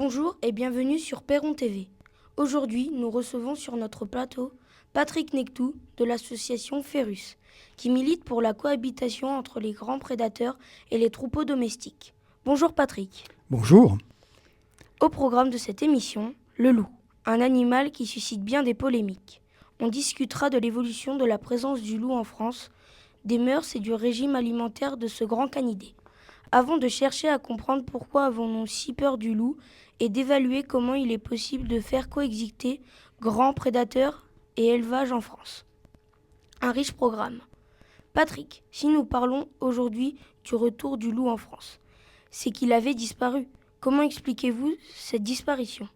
Bonjour et bienvenue sur Perron TV. Aujourd'hui, nous recevons sur notre plateau Patrick Nectou de l'association Ferus, qui milite pour la cohabitation entre les grands prédateurs et les troupeaux domestiques. Bonjour Patrick. Bonjour. Au programme de cette émission, le loup, un animal qui suscite bien des polémiques. On discutera de l'évolution de la présence du loup en France, des mœurs et du régime alimentaire de ce grand canidé. Avant de chercher à comprendre pourquoi avons-nous si peur du loup et d'évaluer comment il est possible de faire coexister grands prédateurs et élevage en France. Un riche programme. Patrick, si nous parlons aujourd'hui du retour du loup en France, c'est qu'il avait disparu. Comment expliquez-vous cette disparition ?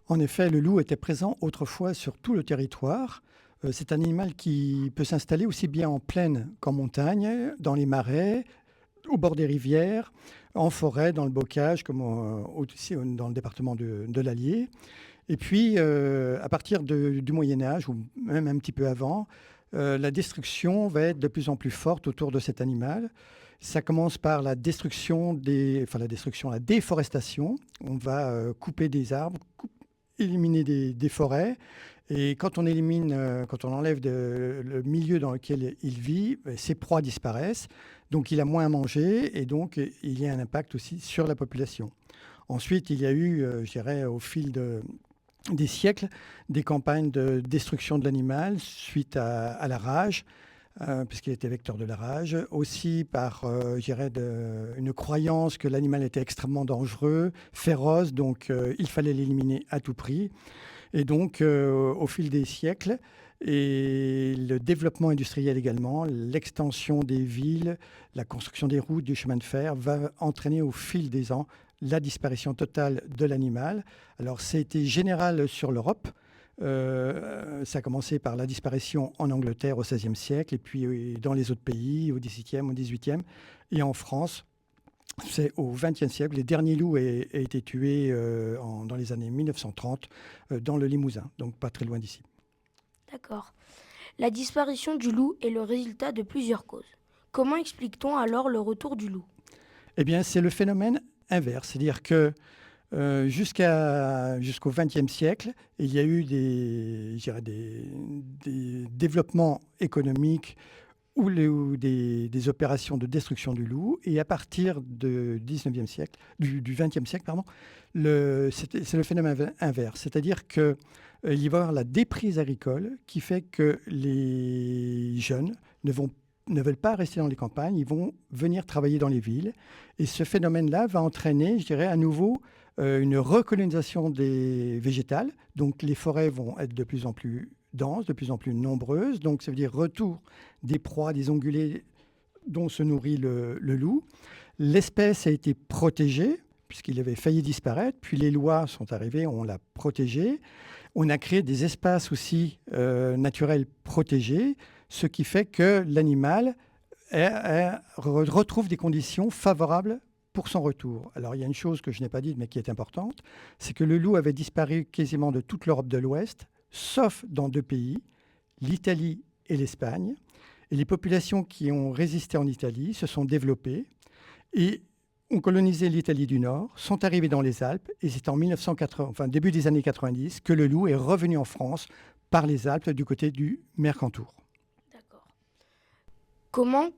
En effet, le loup était présent autrefois sur tout le territoire. C'est un animal qui peut s'installer aussi bien en plaine qu'en montagne, dans les marais, au bord des rivières, en forêt, dans le bocage, comme aussi dans le département de l'Allier. Et puis, à partir du Moyen-Âge, ou même un petit peu avant, la destruction va être de plus en plus forte autour de cet animal. Ça commence par la déforestation. On va couper des arbres, éliminer des forêts. Et quand on enlève le milieu dans lequel il vit, ses proies disparaissent. Donc il a moins à manger et donc il y a un impact aussi sur la population. Ensuite, il y a eu, je dirais, au fil des siècles, des campagnes de destruction de l'animal suite à la rage, puisqu'il était vecteur de la rage. Aussi par, une croyance que l'animal était extrêmement dangereux, féroce, donc il fallait l'éliminer à tout prix. Et donc, au fil des siècles, et le développement industriel également, l'extension des villes, la construction des routes, du chemin de fer, va entraîner au fil des ans la disparition totale de l'animal. Alors, c'était général sur l'Europe. Ça a commencé par la disparition en Angleterre au XVIe siècle, et puis dans les autres pays, au XVIIe, au XVIIIe, et en France. C'est au XXe siècle. Les derniers loups ont été tués dans les années 1930 dans le Limousin, donc pas très loin d'ici. D'accord. La disparition du loup est le résultat de plusieurs causes. Comment explique-t-on alors le retour du loup ? Eh bien, c'est le phénomène inverse. C'est-à-dire que jusqu'au XXe siècle, il y a eu des développements économiques ou des opérations de destruction du loup. Et à partir du XXe siècle, c'est le phénomène inverse. C'est-à-dire qu'il va y avoir la déprise agricole qui fait que les jeunes ne veulent pas rester dans les campagnes, ils vont venir travailler dans les villes. Et ce phénomène-là va entraîner, je dirais, à nouveau une recolonisation des végétales. Donc les forêts vont être de plus en plus denses, de plus en plus nombreuses. Donc ça veut dire retour des proies, des ongulés dont se nourrit le loup. L'espèce a été protégée puisqu'il avait failli disparaître. Puis les lois sont arrivées, on l'a protégé. On a créé des espaces aussi naturels protégés, ce qui fait que l'animal retrouve des conditions favorables pour son retour. Alors, il y a une chose que je n'ai pas dite, mais qui est importante, c'est que le loup avait disparu quasiment de toute l'Europe de l'Ouest, sauf dans deux pays, l'Italie et l'Espagne. Et les populations qui ont résisté en Italie se sont développées et ont colonisé l'Italie du Nord, sont arrivés dans les Alpes, et c'est en début des années 90 que le loup est revenu en France par les Alpes du côté du Mercantour. D'accord. Comment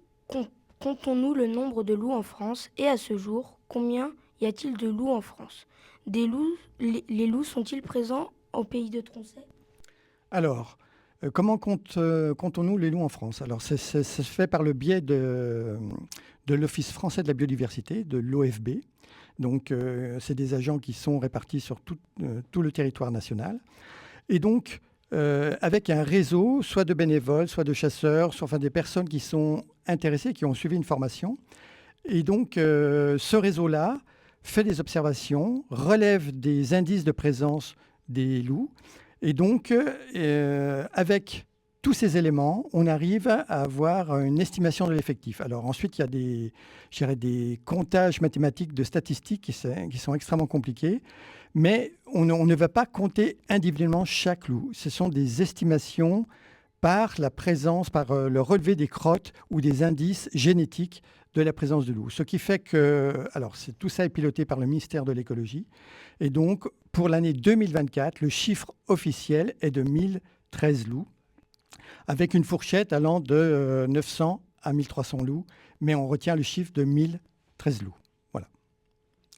comptons-nous le nombre de loups en France et à ce jour, combien y a-t-il de loups en France ? Les loups sont-ils présents au pays de Tronchet ? Alors, comment comptons-nous les loups en France ? Alors, ça se fait par le biais de l'Office français de la biodiversité, de l'OFB. Donc, c'est des agents qui sont répartis sur tout le territoire national. Et donc, avec un réseau, soit de bénévoles, soit de chasseurs, soit des personnes qui sont intéressées, qui ont suivi une formation. Et donc, ce réseau-là fait des observations, relève des indices de présence des loups. Et donc, avec tous ces éléments, on arrive à avoir une estimation de l'effectif. Alors ensuite, il y a des comptages mathématiques de statistiques qui sont extrêmement compliqués. Mais on ne va pas compter individuellement chaque loup. Ce sont des estimations par la présence, par le relevé des crottes ou des indices génétiques de la présence de loups. Ce qui fait que, alors tout ça est piloté par le ministère de l'écologie. Et donc, pour l'année 2024, le chiffre officiel est de 1013 loups, avec une fourchette allant de 900 à 1300 loups, mais on retient le chiffre de 1013 loups. Voilà.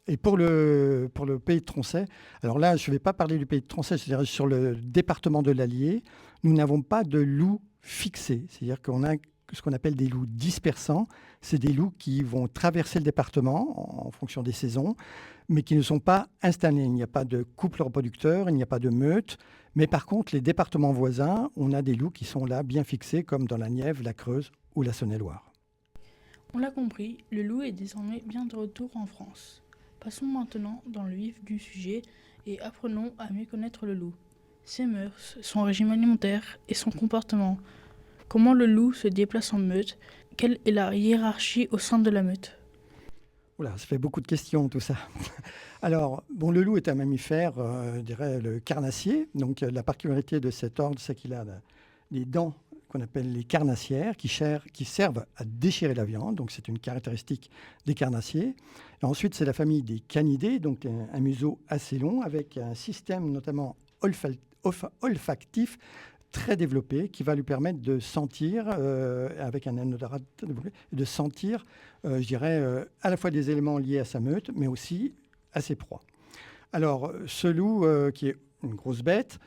Et pour le pays de Tronchet, alors là, je ne vais pas parler du pays de Tronchet, c'est-à-dire sur le département de l'Allier, nous n'avons pas de loups fixés, c'est-à-dire qu'on a ce qu'on appelle des loups dispersants. C'est des loups qui vont traverser le département en fonction des saisons, mais qui ne sont pas installés. Il n'y a pas de couple reproducteur, il n'y a pas de meute. Mais par contre, les départements voisins, on a des loups qui sont là, bien fixés, comme dans la Nièvre, la Creuse ou la Saône-et-Loire. On l'a compris, le loup est désormais bien de retour en France. Passons maintenant dans le vif du sujet et apprenons à mieux connaître le loup. Ses mœurs, son régime alimentaire et son comportement. Comment le loup se déplace en meute? Quelle est la hiérarchie au sein de la meute? Oula, ça fait beaucoup de questions tout ça. Alors, bon, le loup est un mammifère, je dirais le carnassier. Donc, la particularité de cet ordre, c'est qu'il a des dents qu'on appelle les carnassières, qui servent à déchirer la viande. Donc, c'est une caractéristique des carnassiers. Et ensuite, c'est la famille des canidés, donc un museau assez long, avec un système notamment olfactif très développé qui va lui permettre de sentir, avec un odorat développé, de sentir, je dirais, à la fois des éléments liés à sa meute, mais aussi à ses proies. Alors, ce loup, qui est une grosse bête,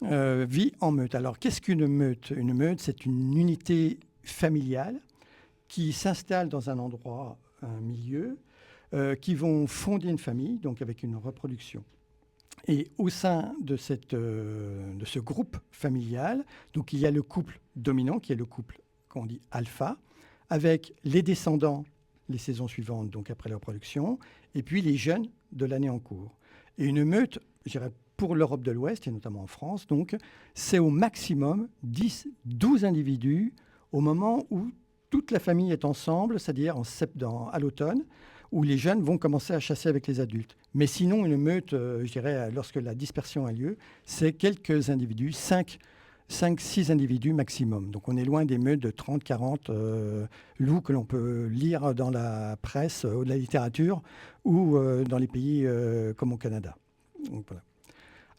vit en meute. Alors, qu'est-ce qu'une meute? Une meute, c'est une unité familiale qui s'installe dans un endroit, un milieu, qui vont fonder une famille, donc avec une reproduction. Et au sein de ce groupe familial, donc il y a le couple dominant, qui est le couple qu'on dit alpha, avec les descendants les saisons suivantes, donc après la reproduction, et puis les jeunes de l'année en cours. Et une meute, je dirais, pour l'Europe de l'Ouest, et notamment en France, donc, c'est au maximum 10-12 individus au moment où toute la famille est ensemble, c'est-à-dire à l'automne, où les jeunes vont commencer à chasser avec les adultes. Mais sinon, une meute, je dirais, lorsque la dispersion a lieu, c'est quelques individus, 5-6 individus maximum. Donc on est loin des meutes de 30-40 loups que l'on peut lire dans la presse, ou de la littérature, ou dans les pays comme au Canada. Donc, voilà.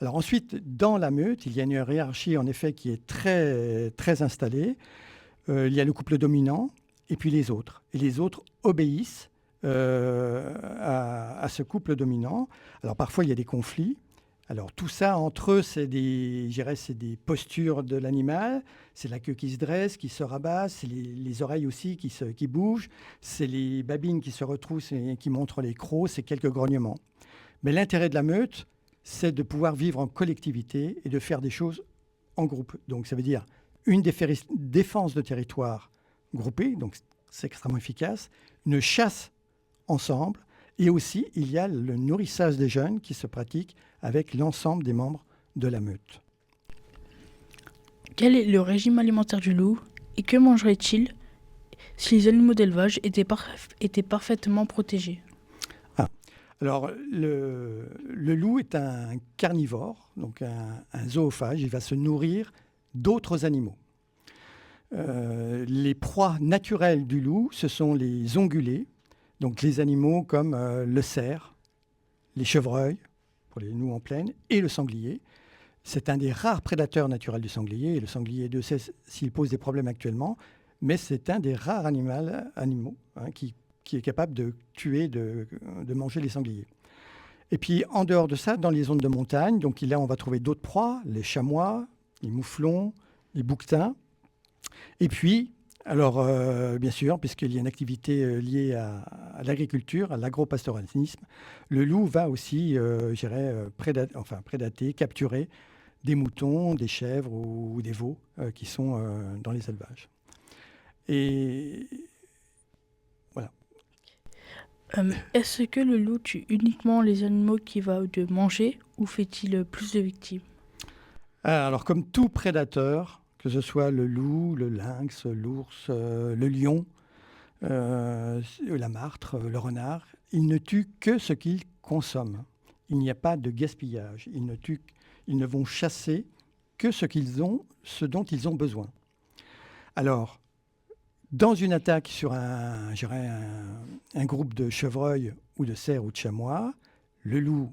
Alors ensuite, dans la meute, il y a une hiérarchie en effet qui est très, très installée. Il y a le couple dominant et puis les autres. Et les autres obéissent à ce couple dominant. Alors parfois, il y a des conflits. Alors tout ça, entre eux, c'est des postures de l'animal. C'est la queue qui se dresse, qui se rabat. C'est les oreilles aussi qui bougent. C'est les babines qui se retroussent et qui montrent les crocs. C'est quelques grognements. Mais l'intérêt de la meute, c'est de pouvoir vivre en collectivité et de faire des choses en groupe. Donc ça veut dire une défense de territoire groupée, donc c'est extrêmement efficace, une chasse ensemble, et aussi il y a le nourrissage des jeunes qui se pratique avec l'ensemble des membres de la meute. Quel est le régime alimentaire du loup et que mangerait-il si les animaux d'élevage étaient parfaitement protégés? Alors, le loup est un carnivore, donc un zoophage. Il va se nourrir d'autres animaux. Les proies naturelles du loup, ce sont les ongulés, donc les animaux comme le cerf, les chevreuils, pour les loups en plaine, et le sanglier. C'est un des rares prédateurs naturels du sanglier. Et le sanglier, Dieu sait s'il pose des problèmes actuellement, mais c'est un des rares animaux qui est capable de tuer, de manger les sangliers. Et puis, en dehors de ça, dans les zones de montagne, donc là, on va trouver d'autres proies, les chamois, les mouflons, les bouquetins. Et puis, alors, bien sûr, puisqu'il y a une activité liée à l'agriculture, à l'agropastoralisme, le loup va aussi, prédater, capturer des moutons, des chèvres ou des veaux qui sont dans les élevages. Et voilà. Est-ce que le loup tue uniquement les animaux qu'il va de manger ou fait-il plus de victimes? Alors, comme tout prédateur, que ce soit le loup, le lynx, l'ours, le lion, la martre, le renard, il ne tue que ce qu'il consomme. Il n'y a pas de gaspillage. Ils ne vont chasser que ce dont ils ont besoin. Alors, Dans une attaque sur un groupe de chevreuils ou de cerfs ou de chamois, les loups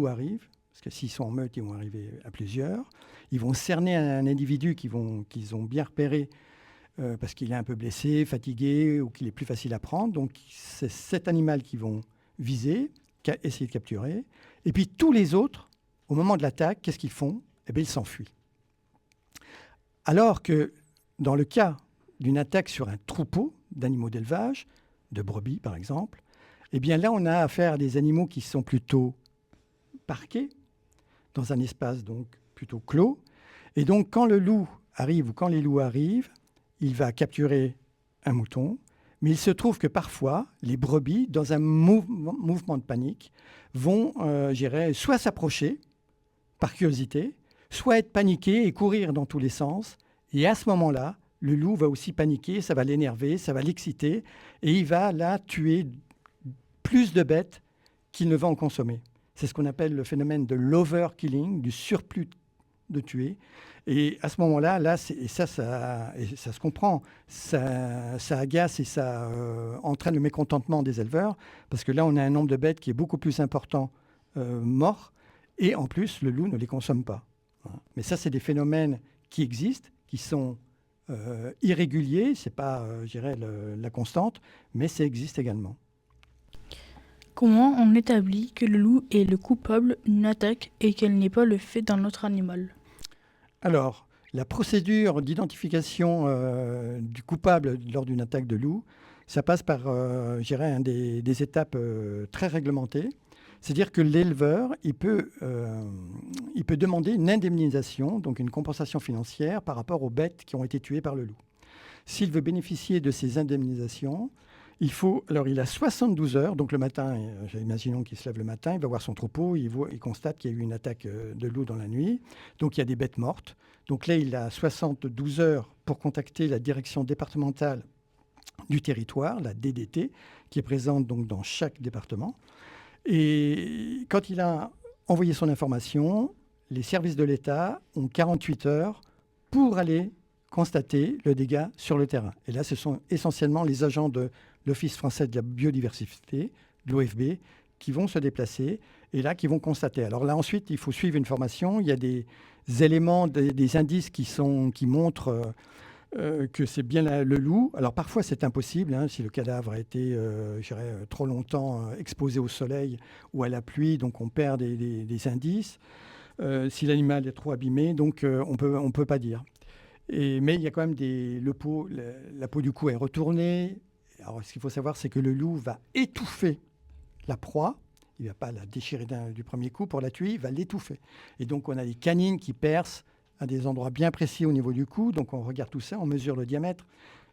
arrivent, parce que s'ils sont en meute, ils vont arriver à plusieurs. Ils vont cerner un individu qu'ils ont bien repéré parce qu'il est un peu blessé, fatigué ou qu'il est plus facile à prendre. Donc c'est cet animal qu'ils vont viser, essayer de capturer. Et puis tous les autres, au moment de l'attaque, qu'est-ce qu'ils font ? Eh bien, ils s'enfuient. Alors que dans le cas d'une attaque sur un troupeau d'animaux d'élevage, de brebis par exemple, eh bien là, on a affaire à des animaux qui sont plutôt parqués, dans un espace donc plutôt clos. Et donc, quand le loup arrive ou quand les loups arrivent, il va capturer un mouton, mais il se trouve que parfois, les brebis, dans un mouvement de panique, vont, soit s'approcher par curiosité, soit être paniqués et courir dans tous les sens. Et à ce moment-là, le loup va aussi paniquer, ça va l'énerver, ça va l'exciter, et il va là tuer plus de bêtes qu'il ne va en consommer. C'est ce qu'on appelle le phénomène de l'overkilling, du surplus de tuer. Et à ce moment-là, ça se comprend, ça agace et ça entraîne le mécontentement des éleveurs, parce que là, on a un nombre de bêtes qui est beaucoup plus important morts, et en plus, le loup ne les consomme pas. Mais ça, c'est des phénomènes qui existent, qui sont irréguliers, ce n'est pas, la constante, mais ça existe également. Comment on établit que le loup est le coupable d'une attaque et qu'elle n'est pas le fait d'un autre animal ? Alors, la procédure d'identification du coupable lors d'une attaque de loup, ça passe par, des étapes très réglementées. C'est-à-dire que l'éleveur, il peut demander une indemnisation, donc une compensation financière par rapport aux bêtes qui ont été tuées par le loup. S'il veut bénéficier de ces indemnisations, il a 72 heures, donc le matin, imaginons qu'il se lève le matin, il va voir son troupeau, il constate qu'il y a eu une attaque de loup dans la nuit, donc il y a des bêtes mortes. Donc là, il a 72 heures pour contacter la direction départementale du territoire, la DDT, qui est présente donc dans chaque département. Et quand il a envoyé son information, les services de l'État ont 48 heures pour aller constater le dégât sur le terrain. Et là, ce sont essentiellement les agents de l'Office français de la biodiversité, de l'OFB, qui vont se déplacer et là, qui vont constater. Alors là, ensuite, il faut suivre une formation. Il y a des éléments, des indices qui montrent que c'est bien le loup. Alors parfois, c'est impossible, si le cadavre a été trop longtemps exposé au soleil ou à la pluie, donc on perd des indices. Si l'animal est trop abîmé, donc on peut pas dire. Mais il y a quand même la peau du cou est retournée. Alors ce qu'il faut savoir, c'est que le loup va étouffer la proie. Il ne va pas la déchirer du premier coup pour la tuer, il va l'étouffer. Et donc on a des canines qui percent à des endroits bien précis au niveau du cou. Donc on regarde tout ça, on mesure le diamètre.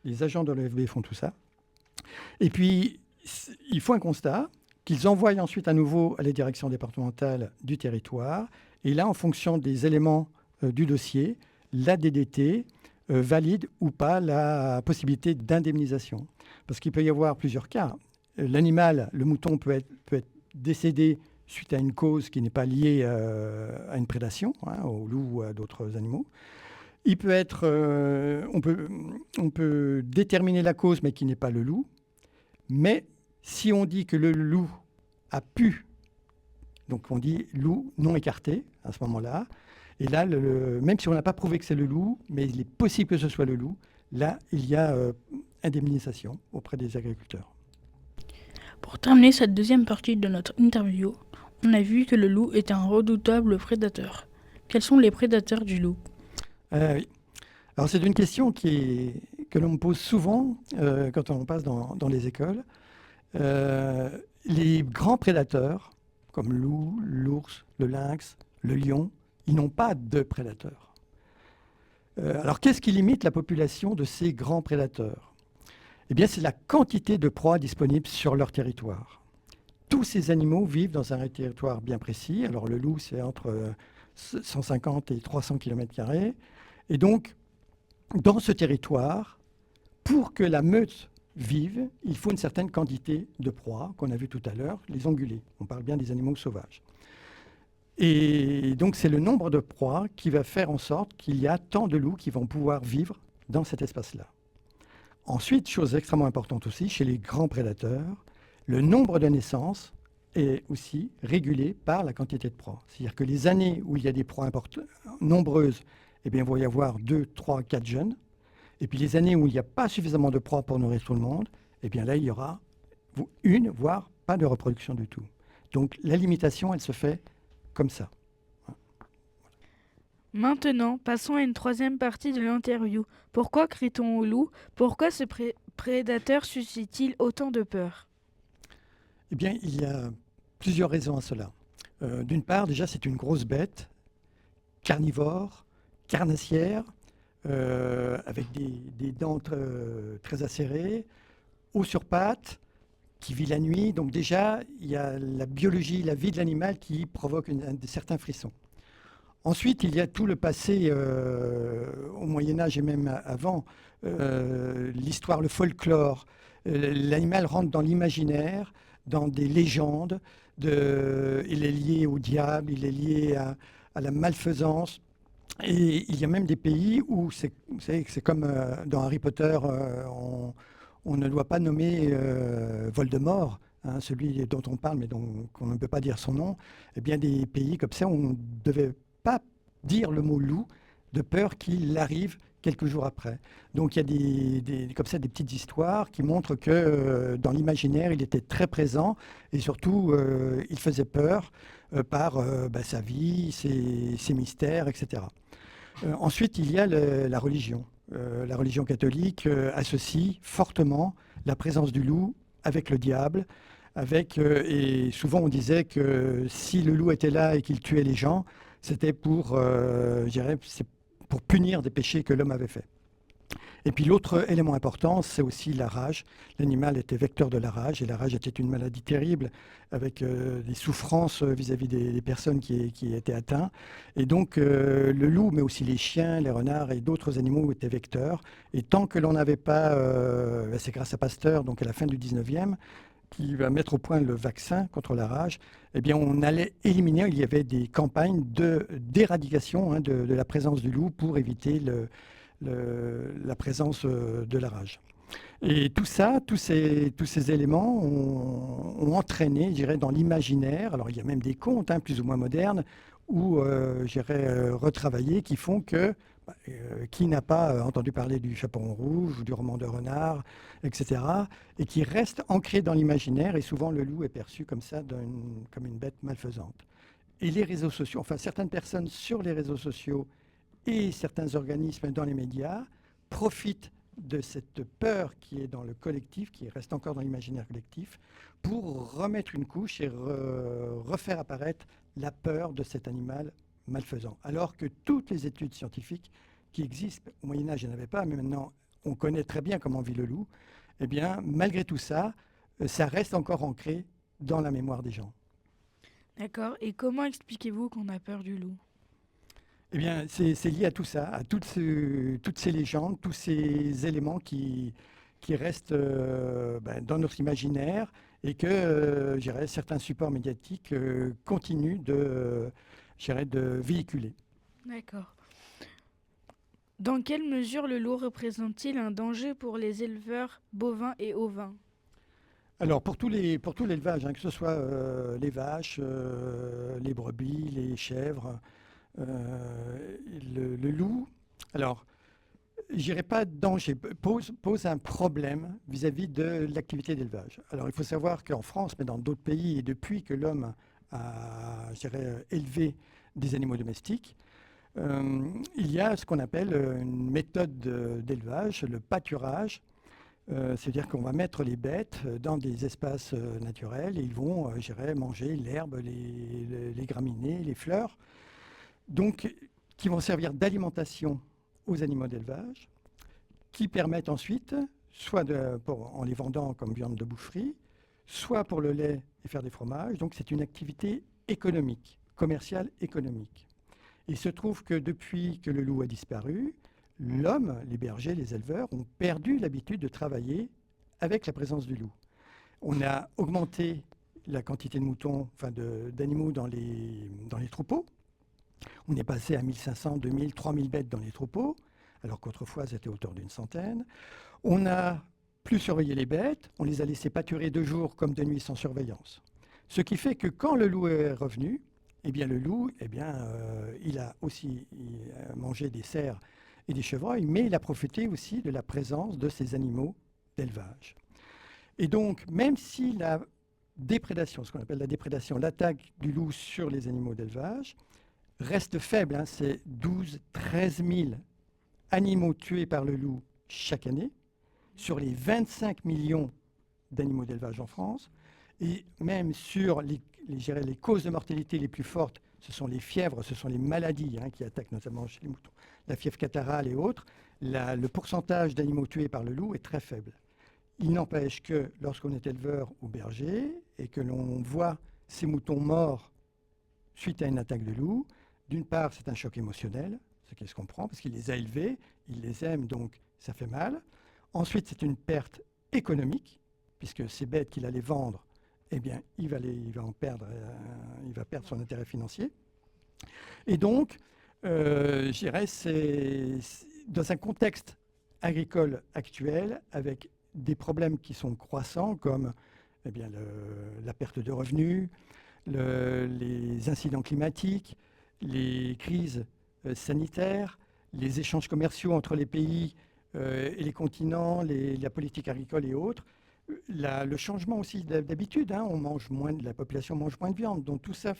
Les agents de l'OFB font tout ça. Et puis, il faut un constat qu'ils envoient ensuite à nouveau à la direction départementale du territoire. Et là, en fonction des éléments du dossier, la DDT valide ou pas la possibilité d'indemnisation. Parce qu'il peut y avoir plusieurs cas. L'animal, le mouton peut être décédé suite à une cause qui n'est pas liée à une prédation, au loup ou à d'autres animaux. Il peut être, on peut déterminer la cause, mais qui n'est pas le loup. Mais si on dit que le loup a pu, donc on dit loup non écarté à ce moment-là, et là, même si on n'a pas prouvé que c'est le loup, mais il est possible que ce soit le loup, là, il y a indemnisation auprès des agriculteurs. Pour terminer cette deuxième partie de notre interview, on a vu que le loup est un redoutable prédateur. Quels sont les prédateurs du loup ? Oui. Alors c'est une question que l'on me pose souvent quand on passe dans les écoles. Les grands prédateurs, comme le loup, l'ours, le lynx, le lion, ils n'ont pas de prédateurs. Alors qu'est-ce qui limite la population de ces grands prédateurs ? Eh bien, c'est la quantité de proies disponibles sur leur territoire. Tous ces animaux vivent dans un territoire bien précis. Alors le loup, c'est entre 150 et 300 km². Et donc, dans ce territoire, pour que la meute vive, il faut une certaine quantité de proies, qu'on a vu tout à l'heure, les ongulés. On parle bien des animaux sauvages. Et donc, c'est le nombre de proies qui va faire en sorte qu'il y a tant de loups qui vont pouvoir vivre dans cet espace-là. Ensuite, chose extrêmement importante aussi, chez les grands prédateurs, le nombre de naissances est aussi régulé par la quantité de proies. C'est-à-dire que les années où il y a des proies nombreuses, eh bien, il va y avoir 2, 3, 4 jeunes. Et puis les années où il n'y a pas suffisamment de proies pour nourrir tout le monde, eh bien là, il y aura une, voire pas de reproduction du tout. Donc la limitation, elle se fait comme ça. Maintenant, passons à une troisième partie de l'interview. Pourquoi crie-t-on au loup? Pourquoi ce prédateur suscite-t-il autant de peur? Eh bien, il y a plusieurs raisons à cela. D'une part, déjà, c'est une grosse bête, carnivore, carnassière, avec des dents très acérées, haut sur pattes, qui vit la nuit. Donc déjà, il y a la biologie, la vie de l'animal qui provoque certains frissons. Ensuite, il y a tout le passé au Moyen-Âge et même avant, l'histoire, le folklore. L'animal rentre dans l'imaginaire, dans des légendes. Il est lié au diable, il est lié à la malfaisance. Et il y a même des pays où, vous savez, c'est comme dans Harry Potter, on ne doit pas nommer Voldemort, hein, celui dont on parle mais qu'on ne peut pas dire son nom. Eh bien, des pays comme ça, on ne devait pas dire le mot loup de peur qu'il arrive quelques jours après. Donc il y a comme ça des petites histoires qui montrent que dans l'imaginaire, il était très présent et surtout, il faisait peur par sa vie, ses mystères, etc. Ensuite, il y a la religion. La religion catholique associe fortement la présence du loup avec le diable, et souvent on disait que si le loup était là et qu'il tuait les gens, c'était pour punir des péchés que l'homme avait faits. Et puis l'autre élément important, c'est aussi la rage. L'animal était vecteur de la rage, et la rage était une maladie terrible, avec des souffrances vis-à-vis des personnes qui étaient atteintes. Et donc le loup, mais aussi les chiens, les renards et d'autres animaux étaient vecteurs. Et tant que l'on n'avait pas, c'est grâce à Pasteur, donc à la fin du 19e, qui va mettre au point le vaccin contre la rage, eh bien on allait éliminer, il y avait des campagnes d'éradication de la présence du loup pour éviter la présence de la rage. Et tout ça, tous ces éléments ont entraîné, je dirais, dans l'imaginaire, alors il y a même des contes plus ou moins modernes, ou retravaillés, qui font que qui n'a pas entendu parler du Chaperon rouge ou du roman de renard, etc., et qui reste ancré dans l'imaginaire, et souvent le loup est perçu comme ça, comme une bête malfaisante. Et les réseaux sociaux, enfin certaines personnes sur les réseaux sociaux et certains organismes dans les médias profitent de cette peur qui est dans le collectif, qui reste encore dans l'imaginaire collectif, pour remettre une couche et refaire apparaître la peur de cet animal malfaisant. Alors que toutes les études scientifiques qui existent, au Moyen-Âge, il n'y en avait pas, mais maintenant on connaît très bien comment vit le loup, eh bien, malgré tout ça, ça reste encore ancré dans la mémoire des gens. D'accord. Et comment expliquez-vous qu'on a peur du loup? Eh bien, c'est lié à tout ça, à toutes ces légendes, tous ces éléments qui restent dans notre imaginaire, et que certains supports médiatiques continuent de véhiculer. D'accord. Dans quelle mesure le loup représente-t-il un danger pour les éleveurs bovins et ovins? Alors, pour tout l'élevage, que ce soit les vaches, les brebis, les chèvres, le loup, alors, je dirais pas danger, pose un problème vis-à-vis de l'activité d'élevage. Alors, il faut savoir qu'en France, mais dans d'autres pays, et depuis que l'homme a, élevé des animaux domestiques, il y a ce qu'on appelle une méthode d'élevage, le pâturage. C'est-à-dire qu'on va mettre les bêtes dans des espaces naturels, et ils vont manger l'herbe, les graminées, les fleurs, donc qui vont servir d'alimentation aux animaux d'élevage, qui permettent ensuite, soit en les vendant comme viande de boucherie, soit pour le lait et faire des fromages. Donc c'est une activité économique, commerciale économique. Il se trouve que depuis que le loup a disparu, l'homme, les bergers, les éleveurs, ont perdu l'habitude de travailler avec la présence du loup. On a augmenté la quantité de moutons, d'animaux dans les troupeaux. On est passé à 1500, 2000, 3000 bêtes dans les troupeaux. alors qu'autrefois c'était autour d'une centaine. On n'a plus surveillé les bêtes, on les a laissées pâturer de jour comme de nuit sans surveillance. Ce qui fait que quand le loup est revenu, eh bien le loup, il a aussi mangé des cerfs et des chevreuils, mais il a profité aussi de la présence de ces animaux d'élevage. Et donc, même si la déprédation, ce qu'on appelle la déprédation, l'attaque du loup sur les animaux d'élevage, reste faible, c'est 12-13 000 animaux tués par le loup chaque année, sur les 25 millions d'animaux d'élevage en France, et même sur les causes de mortalité les plus fortes, ce sont les fièvres, ce sont les maladies qui attaquent notamment chez les moutons, la fièvre catarrhale et autres, le pourcentage d'animaux tués par le loup est très faible. Il n'empêche que lorsqu'on est éleveur ou berger et que l'on voit ces moutons morts suite à une attaque de loup, d'une part c'est un choc émotionnel, ce qui se comprend parce qu'il les a élevés, il les aime donc ça fait mal. Ensuite c'est une perte économique puisque ces bêtes qu'il allait vendre, eh bien il va perdre son intérêt financier. Et donc, je dirais, c'est dans un contexte agricole actuel avec des problèmes qui sont croissants comme la perte de revenus, les incidents climatiques, les crises sanitaires, les échanges commerciaux entre les pays et les continents, la politique agricole et autres, le changement aussi d'habitude, la population mange moins de viande, donc tout ça,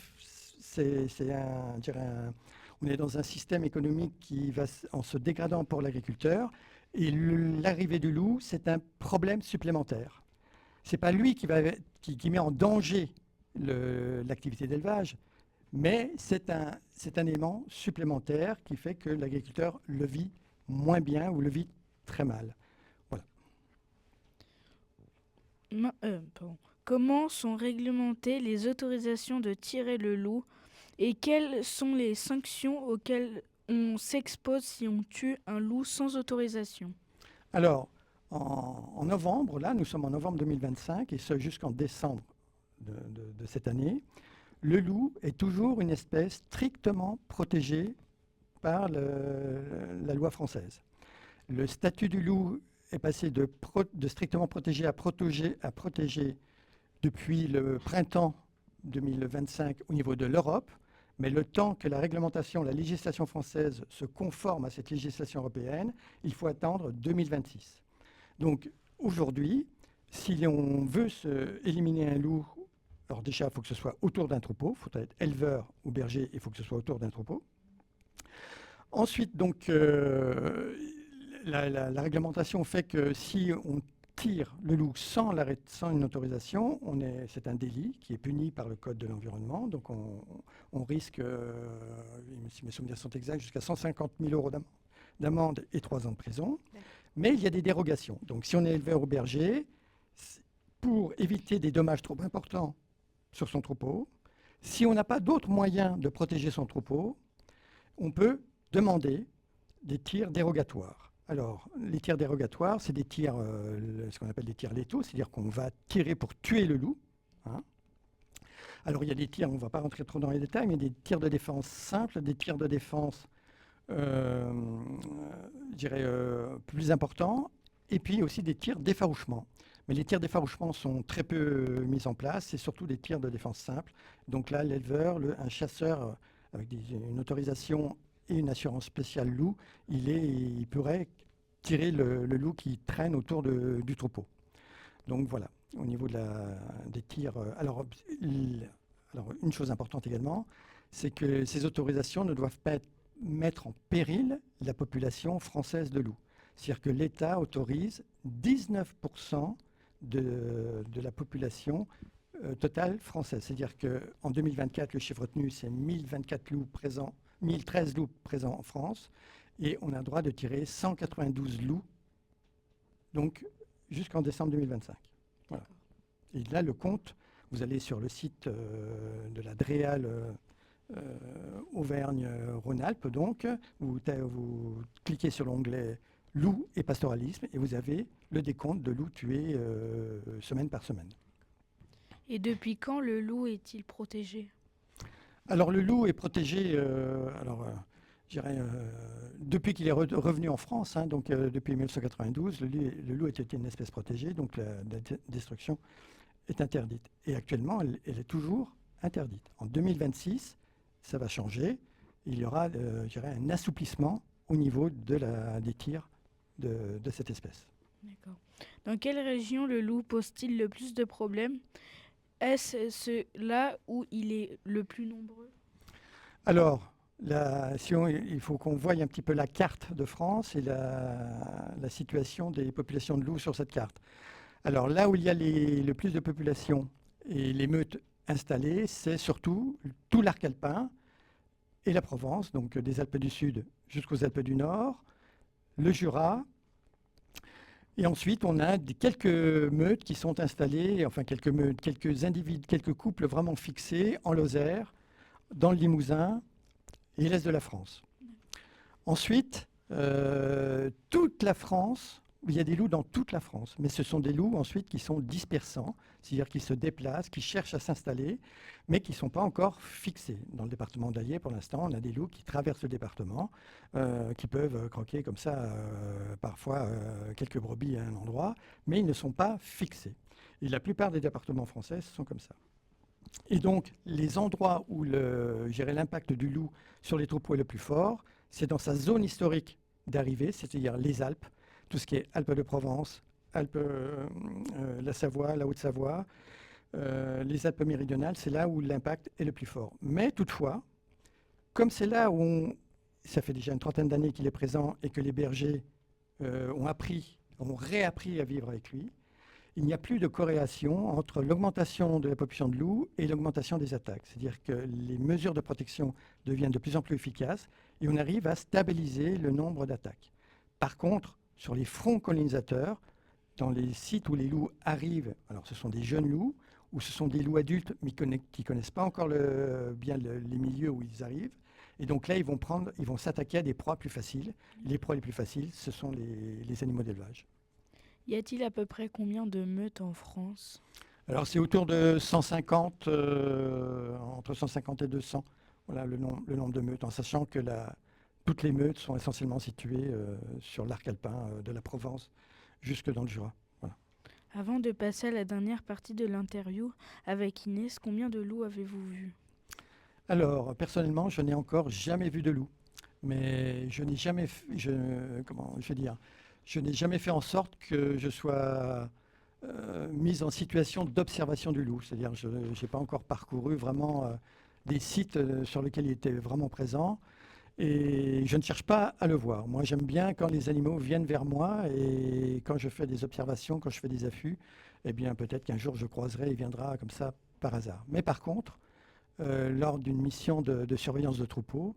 on est dans un système économique qui va en se dégradant pour l'agriculteur. Et l'arrivée du loup, c'est un problème supplémentaire. Ce n'est pas lui qui met en danger l'activité d'élevage, mais c'est un élément supplémentaire qui fait que l'agriculteur le vit moins bien ou le vit très mal. Voilà. Comment sont réglementées les autorisations de tirer le loup et quelles sont les sanctions auxquelles on s'expose si on tue un loup sans autorisation? Alors, en novembre, là, nous sommes en novembre 2025, et ce jusqu'en décembre de cette année, le loup est toujours une espèce strictement protégée par la loi française. Le statut du loup est passé de strictement protégé à protégé depuis le printemps 2025 au niveau de l'Europe. Mais le temps que la réglementation, la législation française se conforme à cette législation européenne, il faut attendre 2026. Donc aujourd'hui, si on veut éliminer un loup, alors déjà, il faut que ce soit autour d'un troupeau, il faut être éleveur ou berger, il faut que ce soit autour d'un troupeau. Ensuite, donc, la réglementation fait que si on tire le loup sans une autorisation, c'est un délit qui est puni par le Code de l'environnement. Donc on risque, si mes souvenirs sont exacts, jusqu'à 150 000 € d'amende et 3 ans de prison. Mais il y a des dérogations. Donc si on est éleveur ou berger, pour éviter des dommages trop importants sur son troupeau, si on n'a pas d'autres moyens de protéger son troupeau, on peut demander des tirs dérogatoires. Alors, les tirs dérogatoires, c'est des tirs, ce qu'on appelle des tirs létaux, c'est-à-dire qu'on va tirer pour tuer le loup. Alors, il y a des tirs, on ne va pas rentrer trop dans les détails, mais des tirs de défense simples, des tirs de défense, plus importants, et puis aussi des tirs d'effarouchement. Mais les tirs d'effarouchement sont très peu mis en place, c'est surtout des tirs de défense simples. Donc là, l'éleveur, un chasseur avec une autorisation et une assurance spéciale loup, il pourrait tirer le loup qui traîne autour du troupeau. Donc voilà, au niveau des tirs. Alors, une chose importante également, c'est que ces autorisations ne doivent pas mettre en péril la population française de loups. C'est-à-dire que l'État autorise 19% de la population totale française. C'est-à-dire qu'en 2024, le chiffre retenu, c'est 1024 loups présents, 1013 loups présents en France, et on a le droit de tirer 192 loups, donc jusqu'en décembre 2025. Voilà. Et là, le compte, vous allez sur le site de la DREAL Auvergne-Rhône-Alpes, donc, vous cliquez sur l'onglet loup et pastoralisme, et vous avez le décompte de loups tués semaine par semaine. Et depuis quand le loup est-il protégé ? Alors le loup est protégé, depuis qu'il est revenu en France, hein, donc depuis 1992, le loup était une espèce protégée, donc la destruction est interdite. Et actuellement, elle est toujours interdite. En 2026, ça va changer. Il y aura, un assouplissement au niveau des tirs de cette espèce. D'accord. Dans quelle région le loup pose-t-il le plus de problèmes? Est-ce là où il est le plus nombreux? Alors, il faut qu'on voie un petit peu la carte de France et la situation des populations de loups sur cette carte. Alors là où il y a le plus de populations et les meutes installées, c'est surtout tout l'arc alpin et la Provence, donc des Alpes du Sud jusqu'aux Alpes du Nord, le Jura. Et ensuite, on a quelques meutes qui sont installées, enfin quelques meutes, quelques individus, quelques couples vraiment fixés en Lozère, dans le Limousin et l'Est de la France. Ensuite, toute la France, il y a des loups dans toute la France, mais ce sont des loups ensuite qui sont dispersants, c'est-à-dire qui se déplacent, qui cherchent à s'installer, mais qui ne sont pas encore fixés. Dans le département d'Allier, pour l'instant, on a des loups qui traversent le département, qui peuvent croquer comme ça, parfois quelques brebis à un endroit, mais ils ne sont pas fixés. Et la plupart des départements français sont comme ça. Et donc, les endroits où l'impact du loup sur les troupeaux est le plus fort, c'est dans sa zone historique d'arrivée, c'est-à-dire les Alpes, tout ce qui est Alpes de Provence, la Savoie, la Haute-Savoie, les Alpes méridionales, c'est là où l'impact est le plus fort. Mais toutefois, comme c'est là où ça fait déjà une trentaine d'années qu'il est présent et que les bergers ont réappris à vivre avec lui, il n'y a plus de corrélation entre l'augmentation de la population de loups et l'augmentation des attaques. C'est-à-dire que les mesures de protection deviennent de plus en plus efficaces et on arrive à stabiliser le nombre d'attaques. Par contre, sur les fronts colonisateurs, dans les sites où les loups arrivent, alors ce sont des jeunes loups ou ce sont des loups adultes mais qui ne connaissent pas encore bien les milieux où ils arrivent. Et donc là, ils vont s'attaquer à des proies plus faciles. Les proies les plus faciles, ce sont les animaux d'élevage. Y a-t-il à peu près combien de meutes en France? Alors c'est autour de 150, entre 150 et 200, voilà le nombre de meutes, en sachant que toutes les meutes sont essentiellement situées sur l'arc alpin de la Provence jusque dans le Jura. Voilà. Avant de passer à la dernière partie de l'interview avec Inès, combien de loups avez-vous vu? Alors personnellement, je n'ai encore jamais vu de loup, mais je n'ai jamais, je n'ai jamais fait en sorte que je sois mise en situation d'observation du loup. C'est-à-dire je n'ai pas encore parcouru vraiment des sites sur lesquels il était vraiment présent et je ne cherche pas à le voir. Moi, j'aime bien quand les animaux viennent vers moi et quand je fais des observations, quand je fais des affûts, eh bien peut-être qu'un jour je croiserai, il viendra comme ça par hasard. Mais par contre, lors d'une mission de surveillance de troupeau,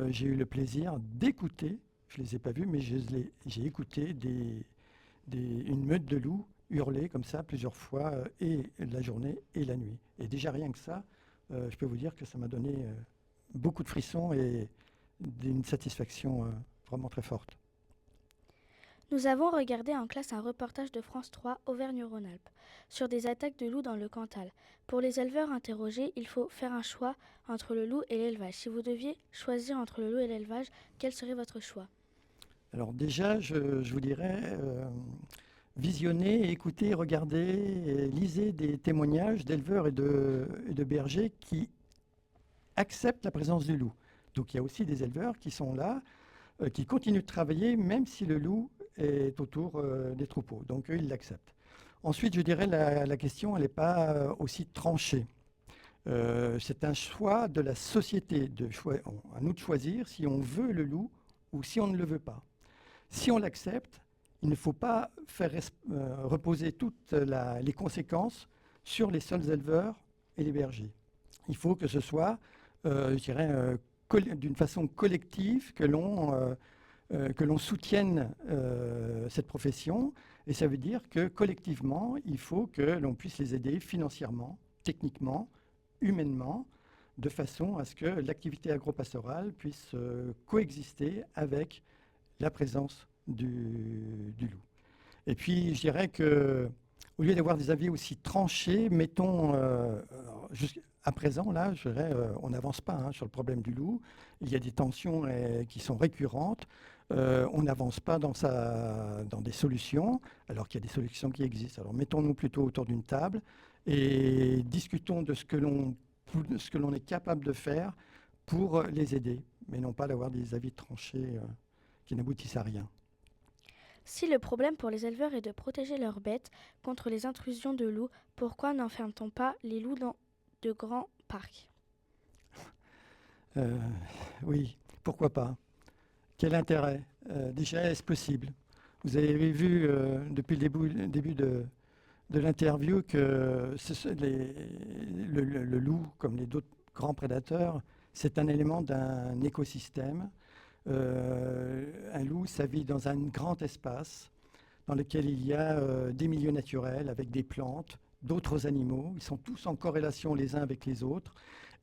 j'ai eu le plaisir d'écouter, je ne les ai pas vus, mais j'ai écouté une meute de loups hurler comme ça plusieurs fois, et la journée et la nuit. Et déjà rien que ça, je peux vous dire que ça m'a donné beaucoup de frissons et une satisfaction vraiment très forte. Nous avons regardé en classe un reportage de France 3 Auvergne-Rhône-Alpes sur des attaques de loups dans le Cantal. Pour les éleveurs interrogés, il faut faire un choix entre le loup et l'élevage. Si vous deviez choisir entre le loup et l'élevage, quel serait votre choix? Alors déjà, je vous dirais, visionnez, écoutez, regardez, lisez des témoignages d'éleveurs et de bergers qui acceptent la présence du loup. Donc il y a aussi des éleveurs qui sont là, qui continuent de travailler même si le loup est autour des troupeaux. Donc eux, ils l'acceptent. Ensuite, je dirais la question, elle n'est pas aussi tranchée. C'est un choix de la société. À nous de choisir si on veut le loup ou si on ne le veut pas. Si on l'accepte, il ne faut pas faire reposer toutes les conséquences sur les seuls éleveurs et les bergers. Il faut que ce soit, je dirais, d'une façon collective que l'on soutienne cette profession. Et ça veut dire que collectivement, il faut que l'on puisse les aider financièrement, techniquement, humainement, de façon à ce que l'activité agropastorale puisse coexister avec la présence du loup. Et puis, je dirais que au lieu d'avoir des avis aussi tranchés, mettons, jusqu'à présent, là, je dirais, on n'avance pas sur le problème du loup. Il y a des tensions qui sont récurrentes. On n'avance pas dans des solutions, alors qu'il y a des solutions qui existent. Alors mettons-nous plutôt autour d'une table et discutons de ce que l'on est capable de faire pour les aider, mais non pas d'avoir des avis tranchés qui n'aboutissent à rien. Si le problème pour les éleveurs est de protéger leurs bêtes contre les intrusions de loups, pourquoi n'enferme-t-on pas les loups dans de grands parcs? Oui, pourquoi pas? Quel intérêt? Déjà, est-ce possible? Vous avez vu depuis le début de l'interview que le loup, comme les d'autres grands prédateurs, c'est un élément d'un écosystème. Un loup, ça vit dans un grand espace dans lequel il y a des milieux naturels avec des plantes, d'autres animaux. Ils sont tous en corrélation les uns avec les autres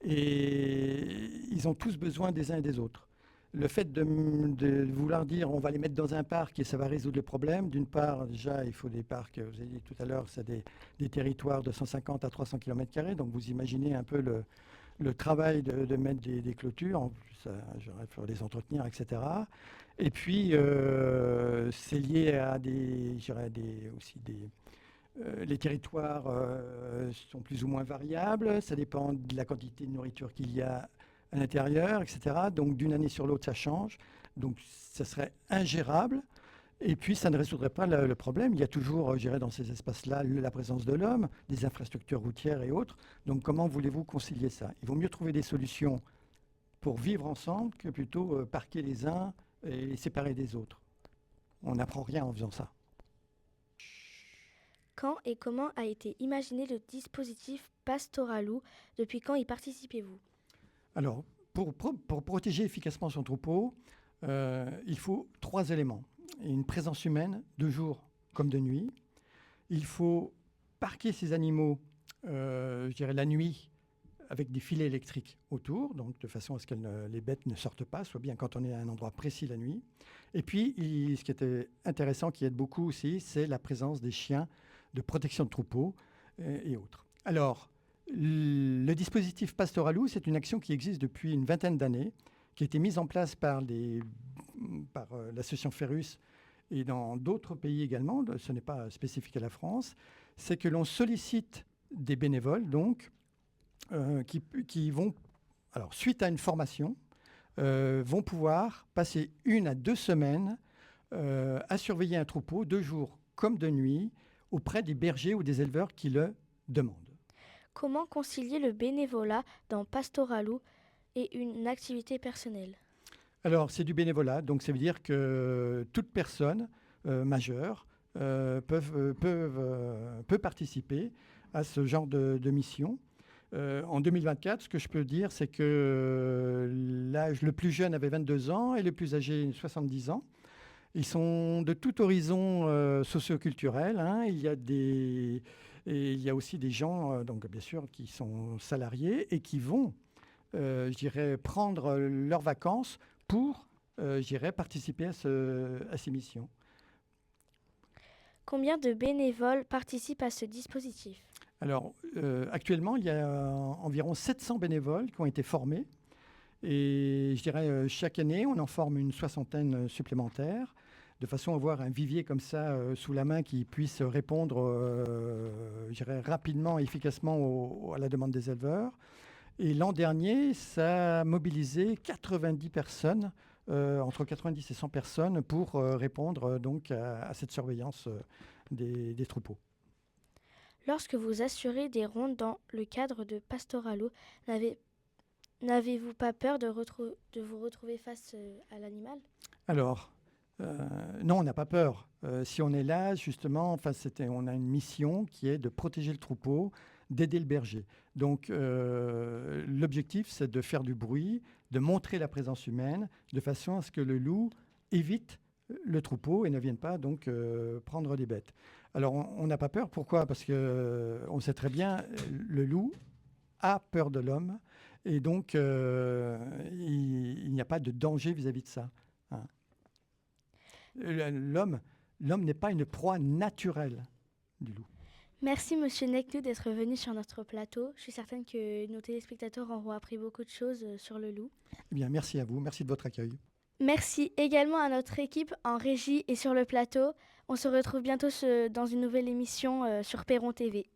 et ils ont tous besoin des uns et des autres. Le fait de vouloir dire on va les mettre dans un parc et ça va résoudre le problème, d'une part, déjà, il faut des parcs, vous avez dit tout à l'heure, c'est des territoires de 150 à 300 km², donc vous imaginez un peu le travail de mettre des clôtures, en plus, il faut les entretenir, etc. Et puis, c'est lié à les territoires sont plus ou moins variables, ça dépend de la quantité de nourriture qu'il y a à l'intérieur, etc. Donc d'une année sur l'autre, ça change. Donc ça serait ingérable. Et puis ça ne résoudrait pas le problème. Il y a toujours, je dirais, dans ces espaces-là, la présence de l'homme, des infrastructures routières et autres. Donc comment voulez-vous concilier ça? Il vaut mieux trouver des solutions pour vivre ensemble que plutôt parquer les uns et les séparer des autres. On n'apprend rien en faisant ça. Quand et comment a été imaginé le dispositif Pastoraloup? Depuis quand y participez-vous? Alors, pour protéger efficacement son troupeau, il faut 3 éléments. Une présence humaine, de jour comme de nuit. Il faut parquer ces animaux, je dirais la nuit, avec des filets électriques autour, donc de façon à ce que les bêtes ne sortent pas, soit bien quand on est à un endroit précis la nuit. Et puis, ce qui était intéressant, qui aide beaucoup aussi, c'est la présence des chiens de protection de troupeau et autres. Alors, le dispositif Pastoraloup, c'est une action qui existe depuis une vingtaine d'années, qui a été mise en place par l'association Ferrus et dans d'autres pays également, ce n'est pas spécifique à la France, c'est que l'on sollicite des bénévoles, donc, qui vont, alors, suite à une formation, vont pouvoir passer 1 à 2 semaines à surveiller un troupeau, de jour comme de nuit, auprès des bergers ou des éleveurs qui le demandent. Comment concilier le bénévolat dans Pastoraloup et une activité personnelle? Alors, c'est du bénévolat, donc ça veut dire que toute personne majeure peut participer à ce genre de mission. En 2024, ce que je peux dire, c'est que l'âge le plus jeune avait 22 ans et le plus âgé 70 ans. Ils sont de tout horizon socio-culturel. Il y a aussi des gens, donc bien sûr, qui sont salariés et qui vont, je dirais, prendre leurs vacances pour, je dirais, participer à ces missions. Combien de bénévoles participent à ce dispositif? Alors, actuellement, il y a environ 700 bénévoles qui ont été formés. Et je dirais, chaque année, on en forme une 60aine supplémentaire, de façon à avoir un vivier comme ça sous la main qui puisse répondre, je dirais, rapidement et efficacement à la demande des éleveurs. Et l'an dernier, ça a mobilisé 90 personnes, entre 90 et 100 personnes, pour répondre donc à cette surveillance des troupeaux. Lorsque vous assurez des rondes dans le cadre de Pastoraloup, n'avez-vous pas peur de vous retrouver face à l'animal? Alors, non, on n'a pas peur. Si on est là, justement, on a une mission qui est de protéger le troupeau, d'aider le berger. Donc, l'objectif, c'est de faire du bruit, de montrer la présence humaine, de façon à ce que le loup évite le troupeau et ne vienne pas donc prendre les bêtes. Alors, on n'a pas peur. Pourquoi? Parce qu'on sait très bien, le loup a peur de l'homme et donc il n'y a pas de danger vis-à-vis de ça. L'homme n'est pas une proie naturelle du loup. Merci Monsieur Neclou d'être venu sur notre plateau. Je suis certaine que nos téléspectateurs auront appris beaucoup de choses sur le loup. Eh bien, merci à vous, merci de votre accueil. Merci également à notre équipe en régie et sur le plateau. On se retrouve bientôt dans une nouvelle émission sur Perron TV.